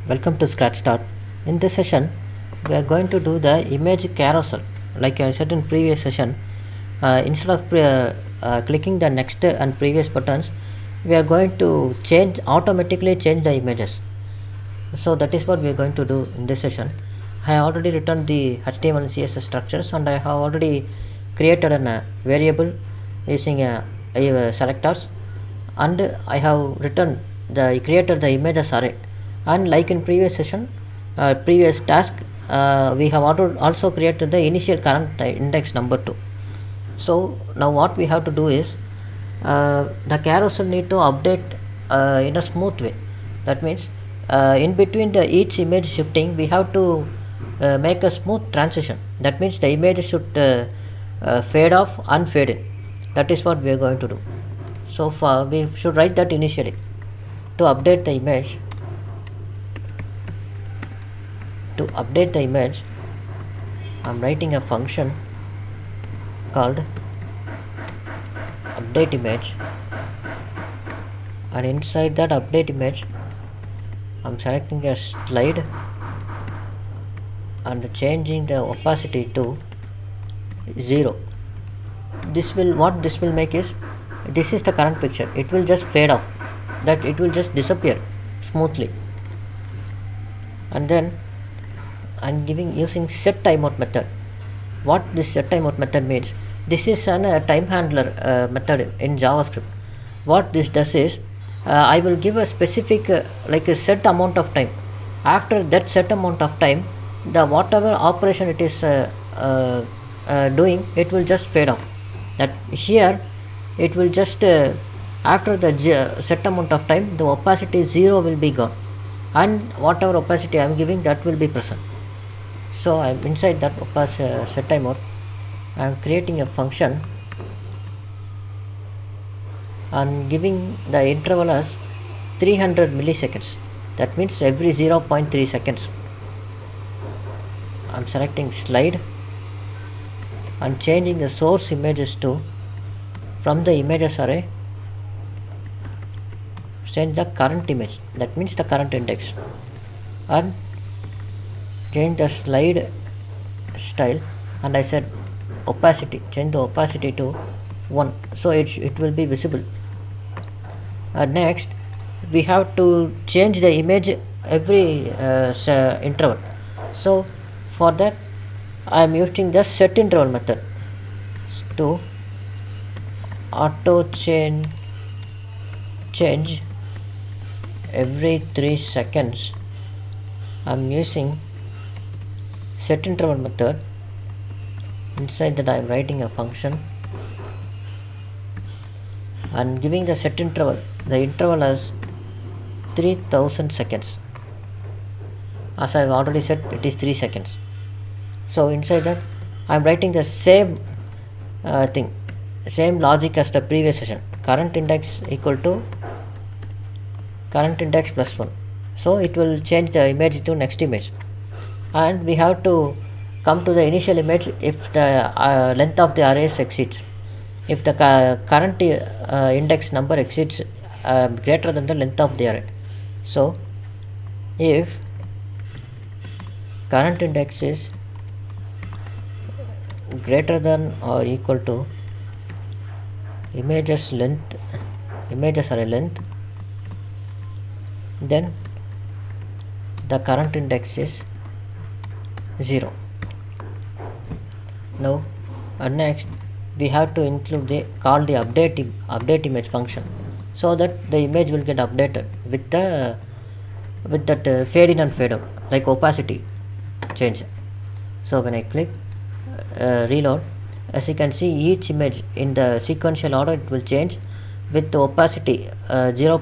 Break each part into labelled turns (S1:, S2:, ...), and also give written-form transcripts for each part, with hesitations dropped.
S1: Welcome to ScratchStart. In this session, we are going to do the image carousel. Like I said in previous session, instead of clicking the next and previous buttons, we are going to automatically change the images. So that is what we are going to do in this session. I have already written the HTML and CSS structures, and I have already created a variable using selectors, and I have created the images array. And like in previous session, previous task, we have also created the initial current index number 2. So now what we have to do is the carousel need to update in a smooth way. That means in between each image shifting, we have to make a smooth transition. That means the image should fade off and fade in. That is what we are going to do. So far we should write that initially. To update the image, I'm writing a function called update image, and inside that update image I'm selecting a slide and changing the opacity to 0. What this will make is, this is the current picture, it will just fade off, that it will just disappear smoothly. And then I'm using set timeout method. What this set timeout method means, this is a time handler method in JavaScript. What this does is, I will give a specific like a set amount of time. After that set amount of time, the whatever operation it is doing, it will just fade off. That here it will just after the set amount of time, the opacity 0 will be gone, and whatever opacity I am giving, that will be present. So I am inside that set timeout, I am creating a function and giving the interval as 300 milliseconds. That means every 0.3 seconds. I am selecting slide and changing the source images to, from the images array, change the current image, that means the current index, and change the slide style, and I said opacity, change the opacity to 1, so it will be visible. Next we have to change the image every interval. So for that I am using the setInterval method to auto change every 3 seconds. I am using setInterval method. Inside that I am writing a function and giving the setInterval, the interval as 3000 seconds. As I have already said, it is 3 seconds. So inside that I am writing the same same logic as the previous session. Current index equal to current index plus 1. So it will change the image to next image, and we have to come to the initial image if the length of the arrays exceeds. If the current index number exceeds greater than the length of the array. So if current index is greater than or equal to images array length, then the current index is 0. Now next we have to include call the update image function, so that the image will get updated with that fade in and fade out, like opacity change. So when I click reload, as you can see, each image in the sequential order, it will change with the opacity 0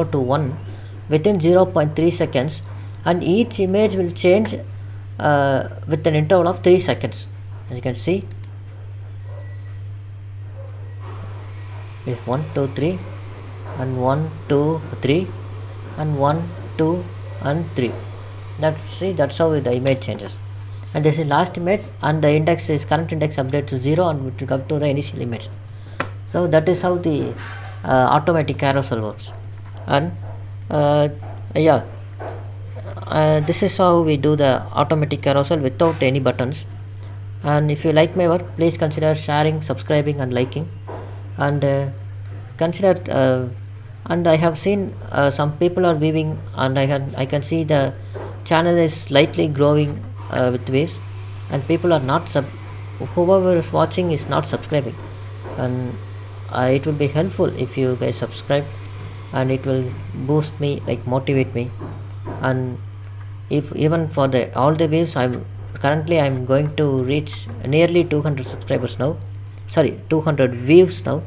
S1: to 1 within 0.3 seconds, and each image will change with an interval of 3 seconds. As you can see, is 1 2 3 and 1 2 3 and 1 2 and 3. That's how the image changes. And this is last image, and the current index update to 0, and it will come to the initial image. So that is how the automatic carousel works. And Yeah, this is how we do the automatic carousel without any buttons. And if you like my work, please consider sharing, subscribing and liking. And consider and I have seen some people are viewing, and I can see the channel is slightly growing with waves, and people are not whoever is watching is not subscribing. And it will be helpful if you guys subscribe, and it will boost me, like motivate me. And if even for the all the views, I'm going to reach nearly 200 subscribers now, sorry, 200 views now.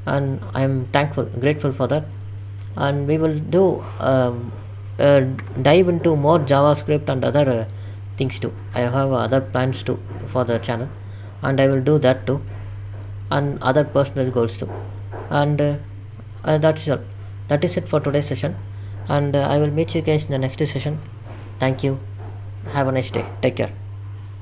S1: And I'm grateful for that. And we will do uh, dive into more JavaScript and other things too. I have other plans too for the channel, and I will do that too, and other personal goals too. And that's all. That is it for today's session, and I will meet you guys in the next session. Thank you. Have a nice day. Take care.